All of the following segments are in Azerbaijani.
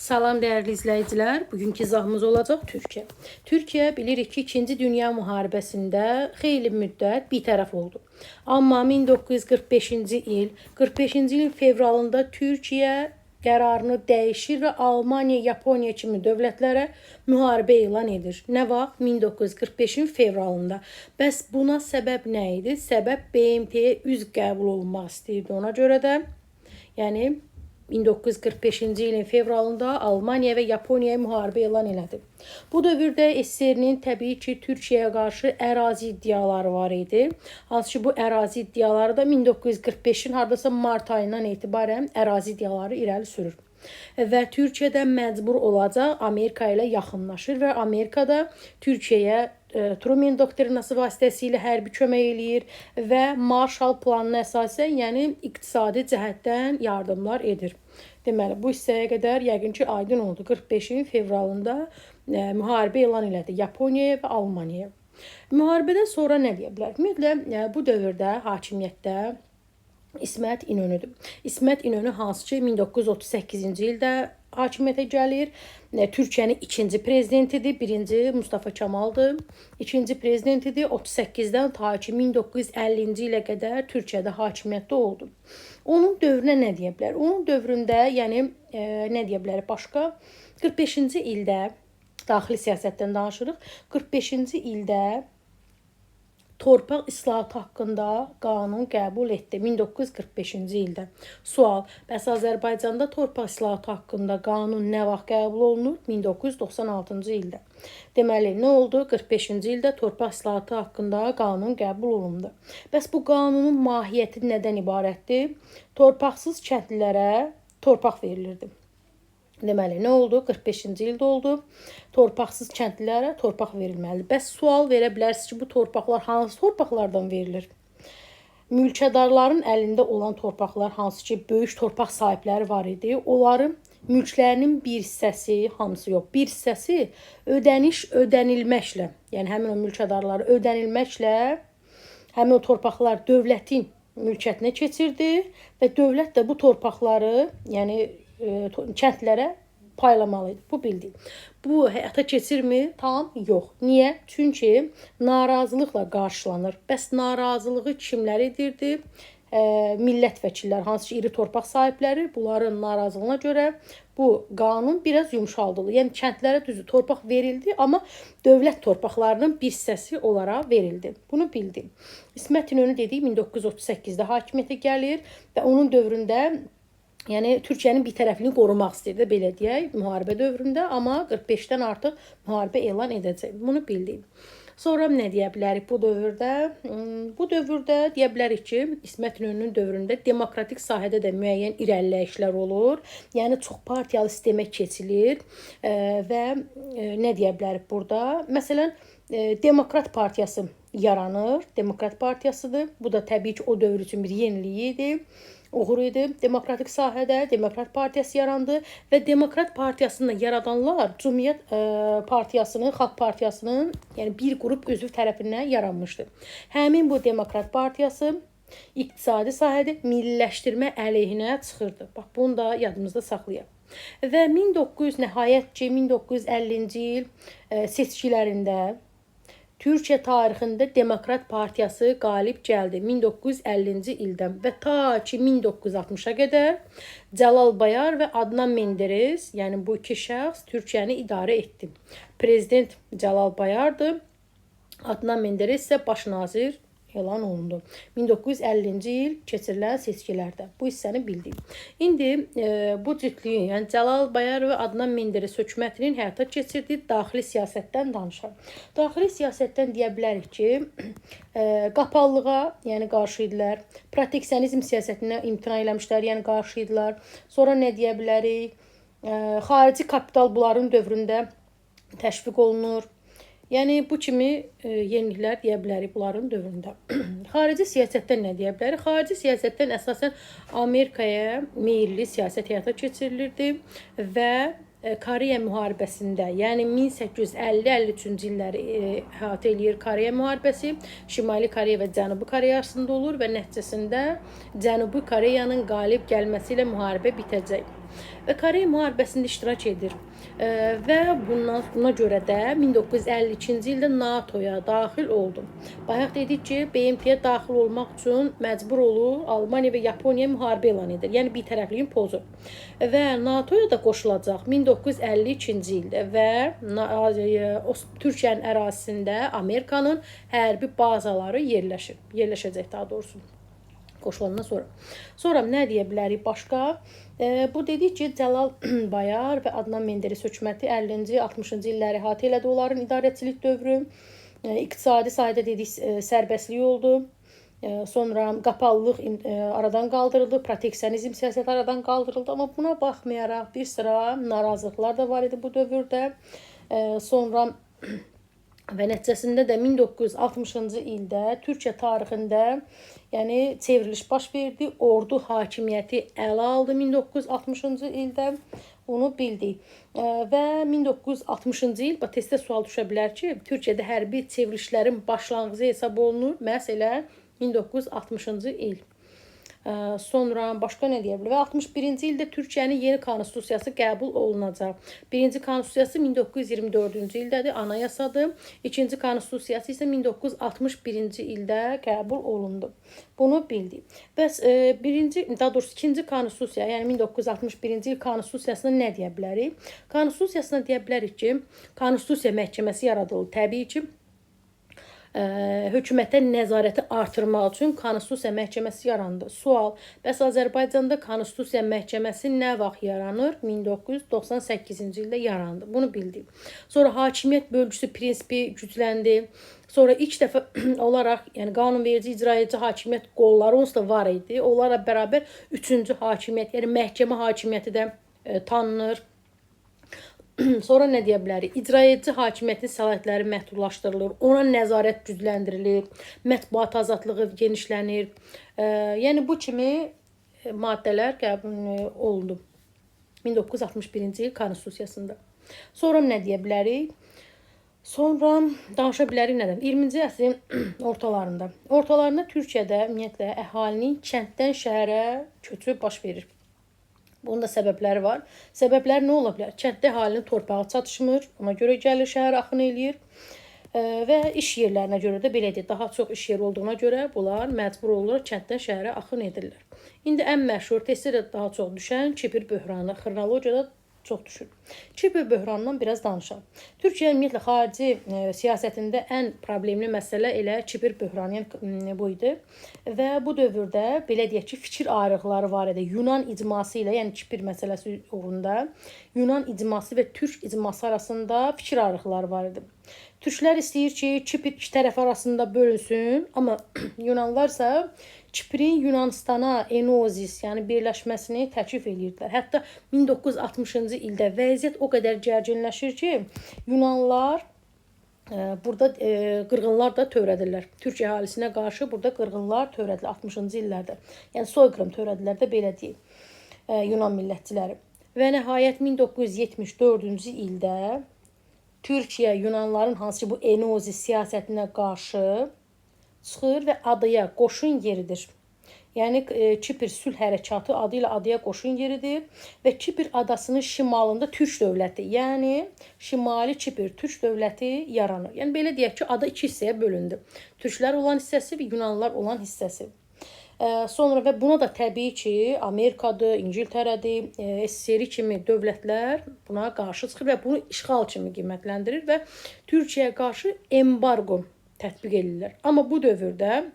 Salam dəyərli izləyicilər. Bugünkü izahımız olacaq Türkiyə. Türkiyə bilirik ki, 2-ci Dünya müharibəsində xeyli müddət bitərəf oldu. Amma 1945-ci il, 45-ci ilin fevralında Türkiyə qərarını dəyişir və Almaniya, Yaponiya kimi dövlətlərə müharibə elan edir. Nə vaxt? 1945-in fevralında. Bəs buna səbəb nə idi? Səbəb BMT-yə üzv qəbul olunmaq istəyirdi. Ona görə də, yəni 1945-ci ilin fevralında Almaniya və Yaponiyaya müharibə elan elədi. Bu dövrdə SSR-nin təbii ki, Türkiyəyə qarşı ərazi iddiaları var idi. Hansı ki, bu ərazi iddiaları da 1945-in hardasa mart ayından etibarən ərazi iddiaları irəli sürür. Və Türkiyə də məcbur olacaq Amerika ilə yaxınlaşır və Amerika da Türkiyəyə Truman doktrinası vasitəsilə hərbi kömək eləyir və Marshall planına əsasən, yəni iqtisadi cəhətdən yardımlar edir. Deməli, bu hissəyə qədər yəqin ki, aydın oldu. 45-in fevralında müharibə elan elədi Yaponiyaya və Almaniyaya. Müharibədən sonra nə deyə bilər? Ümumiyyətlə, bu dövrdə hakimiyyətdə İsmət İnönüdür. İsmət İnönü hansı ki 1938-ci ildə hakimiyyətə gəlir. Türkiyənin ikinci prezidentidir. Birinci Mustafa Kemal'dır. İkinci prezidentidir. 38-dən ta ki 1950-ci ilə qədər Türkiyədə hakimiyyətdə oldu. Onun dövrünə nə deyə bilər? Onun dövründə, yəni nə deyə bilər başqa? 45-ci ildə, daxili siyasətdən danışırıq. 45-ci ildə torpaq islahatı haqqında qanun qəbul etdi 1945-ci ildə. Sual: bəs Azərbaycanda torpaq islahatı haqqında qanun nə vaxt qəbul olunur? 1996-cı ildə. Deməli, nə oldu? 45-ci ildə torpaq islahatı haqqında qanun qəbul olundu. Bəs bu qanunun mahiyyəti nədən ibarətdir? Torpaqsız kəndlilərə torpaq verilirdi. Deməli, nə oldu? 45-ci ildə oldu. Torpaqsız kəndlilərə torpaq verilməlidir. Bəs sual verə bilərsiniz ki, bu torpaqlar hansı torpaqlardan verilir? Mülkədarların əlində olan torpaqlar, hansı ki, böyük torpaq sahibləri var idi. Onların mülklərinin bir hissəsi, hamısı yox, bir hissəsi ödənilməklə, yəni həmin o mülkədarları ödənilməklə həmin o torpaqlar dövlətin mülkiyyətinə keçirdi və dövlət də bu torpaqları, yəni kəndlərə paylamalıydı. Bu bildik. Bu həyata keçirmi? Tam yox. Niyə? Çünki narazılıqla qarşılanır. Bəs narazılığı kimlər edirdi? Millət vəkilləri, hansı ki, iri torpaq sahibləri, bunların narazılığına görə bu qanun biraz yumşaldıldı. Yəni kəndlərə düzü torpaq verildi, amma dövlət torpaqlarının bir hissəsi olaraq verildi. Bunu bildim. İsmət İnönü dedik 1938-də hakimiyyətə gəlir və onun dövründə, yəni Türkiyənin bitərəfliyini qorumaq istəyirdi, belə deyək, müharibə dövründə, amma 45-dən artıq müharibə elan edəcək. Bunu bildik. Sonra nə deyə bilərik bu dövrdə? Bu dövrdə deyə bilərik ki, İsmət İnönünün dövründə demokratik sahədə də müəyyən irəliləyişlər olur. Yəni çox partiyalı sistemə keçilir və nə deyə bilərik burada? Məsələn, Demokrat Partiyası yaranır. Demokrat Partiyasıdır. Bu da təbii ki, o dövr üçün bir yenilik idi. Uğur idi. Demokratik sahədə Demokrat Partiyası yarandı və Demokrat Partiyasını yaradanlar Cümhuriyyət Partiyasının, Xalq Partiyasının, yəni bir qrup üzv tərəfindən yaranmışdı. Həmin bu Demokrat Partiyası iqtisadi sahədə milliləşdirmə əleyhinə çıxırdı. Bax, bunu da yadımızda saxlayaq. Və nəhayət ki, 1950-ci il seçkilərində Türkiyə tarixində Demokrat Partiyası qalib gəldi 1950-ci ildən və ta ki 1960-a qədər Cəlal Bayar və Adnan Menderes, yəni bu iki şəxs Türkiyəni idarə etdi. Prezident Cəlal Bayardır, Adnan Menderes isə baş nazir elan olundu. 1950-ci il keçirilən seçkilərdə. Bu hissəni bildik. İndi bu cütlüyün, yəni Cəlal Bayar və Adnan Menderes hökumətinin həyata keçirdiyi daxili siyasətdən danışaq. Daxili siyasətdən deyə bilərik ki, qapallığa, yəni qarşı idilər. Proteksionizm siyasətinə imtina eləmişlər, yəni qarşı idilər. Sonra nə deyə bilərik? Xarici kapital bunların dövründə təşviq olunur. Yəni, bu kimi yeniliklər deyə bilərik bunların dövründə. Xarici siyasətdən nə deyə bilərik? Xarici siyasətdən əsasən Amerikaya meyilli siyasət həyata keçirilirdi və Koreya müharibəsində, yəni 1850-53-cü illəri əhatə eləyir Koreya müharibəsi. Şimali Koreya və Cənubi Koreya arasında olur və nəticəsində Cənubi Koreyanın qalib gəlməsi ilə müharibə bitəcək. Və Koreya müharibəsində iştirak edir. Və buna görə də 1952-ci ildə NATO-ya daxil oldu. Bayaq dedik ki, BMT-yə daxil olmaq üçün məcbur olur, Almaniya və Yaponiya müharibə elan edir. Yəni bir tərəfliyin pozur. Və NATO-ya da qoşulacaq 1952-ci ildə və Türkiyənin ərazisində Amerikanın hərbi bazaları yerləşəcək daha doğrusu. Qoşulandan sonra. Sonra nə deyə bilərik başqa? Bu dedik ki, Cəlal Bayar və Adnan Menderes hökuməti 50-ci, 60-cı illəri əhatə elədi onların idarəçilik dövrü. İqtisadi sahədə dedik sərbəstlik oldu. Sonra qapalılıq aradan qaldırıldı, proteksionizm siyasəti aradan qaldırıldı. Amma buna baxmayaraq bir sıra narazılıqlar da var idi bu dövrdə. Sonra və nəticəsində də 1960-cı ildə Türkiyə tarixində yəni çevriliş baş verdi. Ordu hakimiyyəti ələ aldı 1960-cı ildə. Onu bildik. Və 1960-cı il, testdə sual düşə bilər ki, Türkiyədə hərbi çevrilişlərin başlanğıcı hesab olunur. Məhz elə 1960-cı il. Sonra başqa nə deyə bilər? Və 61-ci ildə Türkiyənin yeni konstitusiyası qəbul olunacaq. Birinci konstitusiyası 1924-cü ildədir, anayasadır. İkinci konstitusiyası isə 1961-ci ildə qəbul olundu. Bunu bildik. Bəs ikinci konstitusiya, yəni 1961-ci il konstitusiyasına nə deyə bilərik? Konstitusiyasına deyə bilərik ki, Konstitusiya məhkəməsi yaradıldı. Təbii ki, hökumətə nəzarəti artırmaq üçün Konstitusiya məhkəməsi yarandı. Sual, bəs Azərbaycanda Konstitusiya məhkəməsi nə vaxt yaranır? 1998-ci ildə yarandı. Bunu bildik. Sonra hakimiyyət bölgüsü prinsipi gücləndi. Sonra ilk dəfə olaraq, yəni qanunverici, icraedici hakimiyyət qolları onsuz da var idi. Onlarla bərabər üçüncü hakimiyyət, yəni məhkəmə hakimiyyəti də tanınır. Sonra nə deyə bilərik? İcraedici hakimiyyətin səlahiyyətləri məhdudlaşdırılır, ona nəzarət gücləndirilir, mətbuat azadlığı genişlənir. Yəni bu kimi maddələr qəbul olundu 1961-ci il konstitusiyasında. Sonra nə deyə bilərik? Sonra danışa bilərik nədən? 20-ci əsrin ortalarında Türkiyədə ümumiyyətlə əhalinin kənddən şəhərə köçü baş verir. Bunun da səbəbləri var. Səbəblər nə ola bilər? Kənddə əhalinin torpağı çatışmır, ona görə gəlir şəhər axın eləyir. Və iş yerlərinə görə də belədir. Daha çox iş yeri olduğuna görə bunlar məcbur olurlar kənddən şəhərə axın edirlər. İndi ən məşhur, testdə də daha çox düşən Kipr böhranı, xronologiyada çox düşür. Kipr böhranından biraz danışaq. Türkiyə ümumiyyətlə xarici siyasətində ən problemli məsələ elə Kipr böhranı bu idi. Və bu dövrdə belə deyək ki, fikir ayrılıqları var idi. Yunan icması ilə, yəni Kipr məsələsi uğrunda Yunan icması və Türk icması arasında fikir ayrılıqları var idi. Türklər istəyir ki, Kipr iki tərəf arasında bölünsün, amma Yunanlarsa Kiprin Yunanistana enozis, yəni birləşməsini təklif edirdilər. Hətta 1960-cı ildə vəziyyət o qədər gərginləşir ki, Yunanlar burada qırğınlar da törədirlər. Türk əhalisinə qarşı burada qırğınlar törədirlər 60-cı illərdə. Yəni soyqırım törədirlər də belə deyil Yunan millətçiləri. Və nəhayət 1974-cü ildə Türkiyə Yunanların hansı ki bu enozis siyasətinə qarşı çıxır və adaya qoşun yeridir. Yəni Kipr sülh hərəkatı adı ilə adaya qoşun yeridir və Kipr adasının şimalında Türk dövləti, yəni Şimali Kipr Türk dövləti yaranır. Yəni belə deyək ki, ada iki hissəyə bölündü. Türklər olan hissəsi və Yunanlılar olan hissəsi. Sonra və buna da təbii ki, Amerikadır, İngiltərədir, SSR kimi dövlətlər buna qarşı çıxır və bunu işğal kimi qiymətləndirir və Türkiyəyə qarşı embargo tətbiq edirlər. Amma bu dövrdə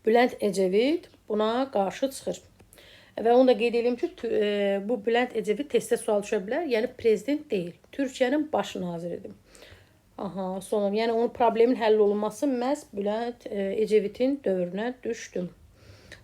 Bülent Ecevit buna qarşı çıxır. Və onu da qeyd edim ki, bu Bülent Ecevit testdə sual düşə bilər. Yəni prezident deyil, Türkiyənin baş naziridir. Sonra yəni onun problemin həll olunması məhz Bülent Ecevitin dövrünə düşdü.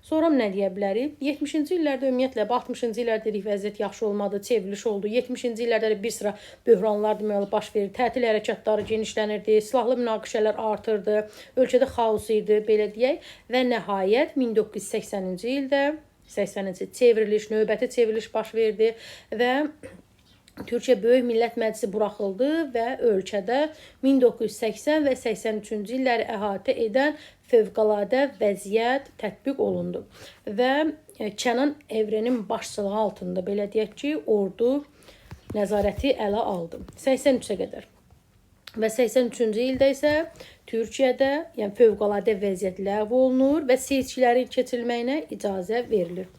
Sonra nə deyə bilərik? 70-ci illərdə ümumiyyətlə 60-cı illərdə dedik vəziyyət yaxşı olmadı, çevriliş oldu. 70-ci illərdə bir sıra böhranlar deməli baş verir. Tətil hərəkatları genişlənirdi, silahlı münaqişələr artırdı, ölkədə xaos idi, belə deyək. Və nəhayət 1980-ci ildə 80-ci çevriliş, növbəti çevriliş baş verdi və Türkiyə Böyük Millət Məclisi buraxıldı və ölkədə 1980 və 83-cü illəri əhatə edən fövqəladə vəziyyət tətbiq olundu və Kənan Evrenin başçılığı altında, belə deyək ki, ordu nəzarəti ələ aldı 83-ə qədər. Və 83-cü ildə isə Türkiyədə yəni fövqəladə vəziyyət ləğv olunur və seçkilərin keçirilməyinə icazə verilir.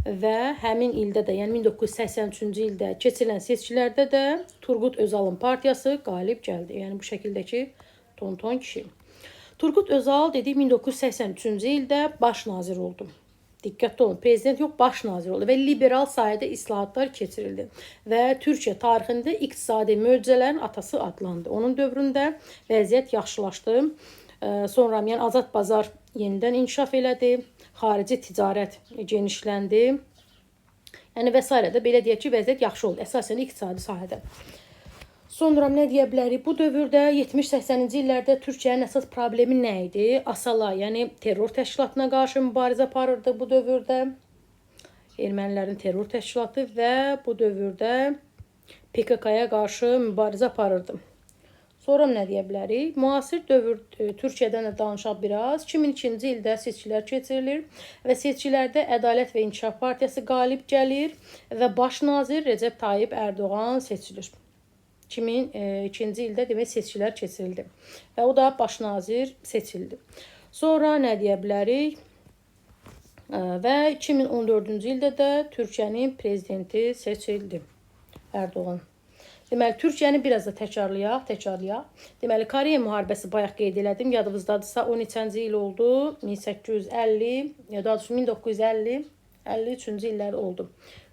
Və həmin ildə də, yəni 1983-cü ildə keçirilən seçkilərdə də Turgut Özalın partiyası qalib gəldi. Yəni bu şəkildəki tonton kişi. Turgut Özal dedik 1983-cü ildə baş nazir oldu. Diqqətli olun, prezident yox, baş nazir oldu və liberal sahədə islahatlar keçirildi və Türkiyə tarixində iqtisadi möcüzələrin atası adlandı. Onun dövründə vəziyyət yaxşılaşdı. Sonra yəni azad bazar yenidən inkişaf elədi. Xarici ticarət genişləndi. Yəni və s. də belə deyək ki, vəziyyət yaxşı oldu, əsasən iqtisadi sahədə. Sonra nə deyə bilərik? Bu dövrdə 70-80-ci illərdə Türkiyənin əsas problemi nə idi? ASALA, yəni terror təşkilatına qarşı mübarizə aparırdı bu dövrdə. Ermənilərin terror təşkilatı və bu dövrdə PKK-ya qarşı mübarizə aparırdı. Sonra nə deyə bilərik? Müasir dövr Türkiyədən də danışaq biraz. 2002-ci ildə seçkilər keçirilir və seçkilərdə Ədalət və İnkişaf Partiyası qalib gəlir və baş nazir Recep Tayyip Erdoğan seçilir. 2002-ci ildə demək seçkilər keçirildi və o da baş nazir seçildi. Sonra nə deyə bilərik? Və 2014-cü ildə də Türkiyənin prezidenti seçildi. Erdoğan. Deməli, Türkiyəni biraz da təkrarlayaq. Deməli, Koreya müharibəsi bayaq qeyd elədim. Yadınızdadırsa 13-cü il oldu. 1850, ya da 1950, 53-cü illər oldu.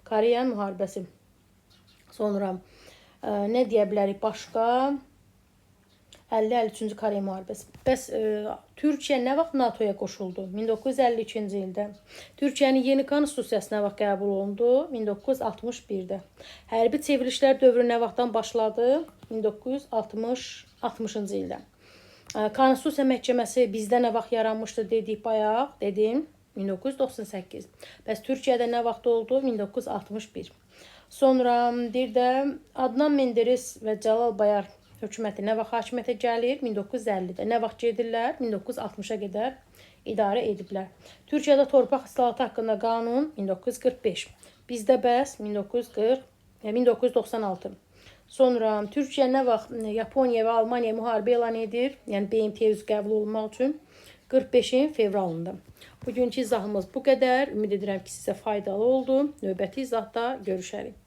Koreya müharibəsi. Sonra nə deyə bilərik başqa? 50-53-cü Koreya müharibəsi. Bəs Türkiyə nə vaxt NATO-ya qoşuldu? 1952-ci ildə. Türkiyənin yeni konstitusiyası nə vaxt qəbul olundu? 1961-də. Hərbi çevrilişlər dövrü nə vaxtdan başladı? 1960-cı ildə. Konstitusiya məhkəməsi bizdə nə vaxt yaranmışdı dedik bayaq, dedim. 1998. Bəs Türkiyədə nə vaxt oldu? 1961. Sonra bir də Adnan Menderes və Cəlal Bayar hökuməti nə vaxt hakimiyyətə gəlir? 1950-də. Nə vaxt gedirlər? 1960-a qədər idarə ediblər. Türkiyədə torpaq islahatı haqqında qanun 1945. Bizdə bəs 1996. Sonra Türkiyə nə vaxt Yaponiya və Almaniya müharibə elan edir? Yəni BMT üzv qəbul olunmaq üçün 45-in fevralında. Bugünkü izahımız bu qədər. Ümid edirəm ki, sizə faydalı oldu. Növbəti izahda görüşərik.